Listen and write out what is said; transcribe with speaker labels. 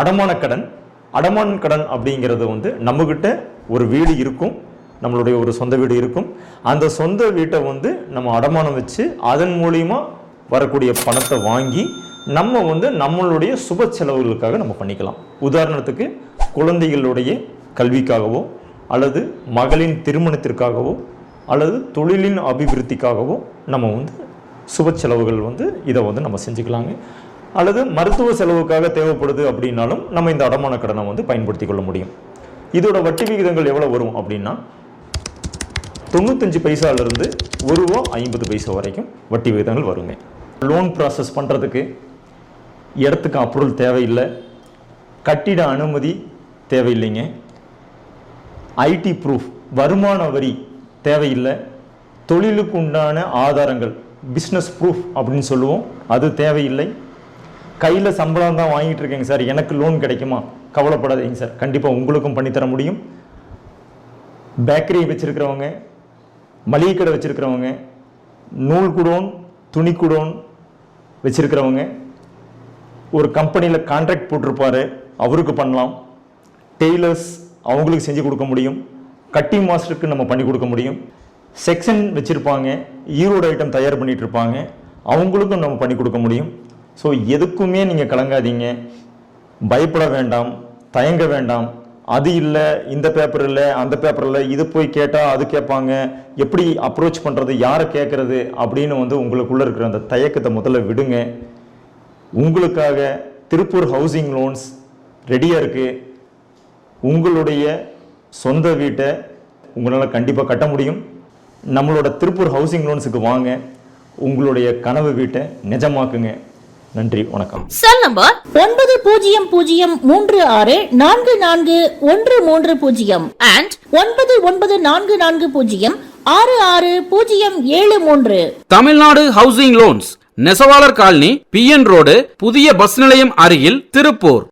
Speaker 1: அடமான கடன். அடமான கடன் அப்படிங்கிறது வந்து நம்மக்கிட்ட ஒரு வீடு இருக்கும், நம்மளுடைய ஒரு சொந்த வீடு இருக்கும். அந்த சொந்த வீட்டை வந்து நம்ம அடமானம் வச்சு அதன் மூலியமா வரக்கூடிய பணத்தை வாங்கி நம்ம வந்து நம்மளுடைய சுப செலவுகளுக்காக நம்ம பண்ணிக்கலாம். உதாரணத்துக்கு குழந்தைகளுடைய கல்விக்காகவோ அல்லது மகளின் திருமணத்திற்காகவோ அல்லது தொழிலின் அபிவிருத்திக்காகவோ நம்ம வந்து சுப செலவுகள் வந்து இதை வந்து நம்ம செஞ்சுக்கலாங்க. அல்லது மருத்துவ செலவுக்காக தேவைப்படுது அப்படின்னாலும் நம்ம இந்த அடமான கடனை வந்து பயன்படுத்தி கொள்ள முடியும். இதோட வட்டி விகிதங்கள் எவ்வளோ வரும் அப்படின்னா 95 பைசாலிருந்து ₹1.50 வரைக்கும் வட்டி விகிதங்கள் வருங்க. லோன் ப்ராசஸ் பண்ணுறதுக்கு இடத்துக்கு அப்ரூவல் தேவையில்லை, கட்டிட அனுமதி தேவையில்லைங்க, ஐடி ப்ரூஃப் வருமான வரி தேவையில்லை, தொழிலுக்கு உண்டான ஆதாரங்கள் பிஸ்னஸ் ப்ரூஃப் அப்படின்னு சொல்லுவோம் அது தேவையில்லை. கையில் சம்பளம் தான் வாங்கிட்டு இருக்கேங்க சார், எனக்கு லோன் கிடைக்குமா? கவலைப்படாதீங்க சார், கண்டிப்பாக உங்களுக்கும் பண்ணித்தர முடியும். பேக்கரி வச்சுருக்கிறவங்க, மளிகை கடை வச்சுருக்கிறவங்க, நூல் குடோன் துணி குடோன் வச்சுருக்கிறவங்க, ஒரு கம்பெனியில் கான்ட்ராக்ட் போட்டிருப்பாரு அவருக்கு பண்ணலாம். டெய்லர்ஸ் அவங்களுக்கு செஞ்சு கொடுக்க முடியும். கட்டிங் மாஸ்டருக்கு நம்ம பண்ணி கொடுக்க முடியும். செக்ஷன் வச்சுருப்பாங்க, ஈரோடு ஐட்டம் தயார் பண்ணிகிட்டு இருப்பாங்க, அவங்களுக்கும் நம்ம பண்ணி கொடுக்க முடியும். ஸோ எதுக்குமே நீங்கள் கலங்காதீங்க, பயப்பட வேண்டாம், தயங்க வேண்டாம். அது இல்லை, இந்த பேப்பர் இல்லை, அந்த பேப்பர் இல்லை, இது போய் கேட்டால் அது கேட்பாங்க, எப்படி அப்ரோச் பண்ணுறது, யாரை கேட்குறது அப்படின்னு வந்து உங்களுக்குள்ளே இருக்கிற அந்த தயக்கத்தை முதல்ல விடுங்க. உங்களுக்காக திருப்பூர் ஹவுசிங் லோன்ஸ் ரெடியாக இருக்குது. உங்களுடைய சொந்த வீட்டை உங்களால் கண்டிப்பாக கட்ட முடியும். நம்மளோட திருப்பூர் ஹவுசிங் லோன்ஸுக்கு வாங்க, உங்களுடைய கனவு வீட்டை நிஜமாக்குங்க. நன்றி, வணக்கம்.
Speaker 2: Cell number 9036441413 and 9944066073.
Speaker 3: Tamil Nadu housing loans, நெசவாளர் காலனி, PN ரோடு, புதிய பஸ் நிலையம் அருகில், திருப்பூர்.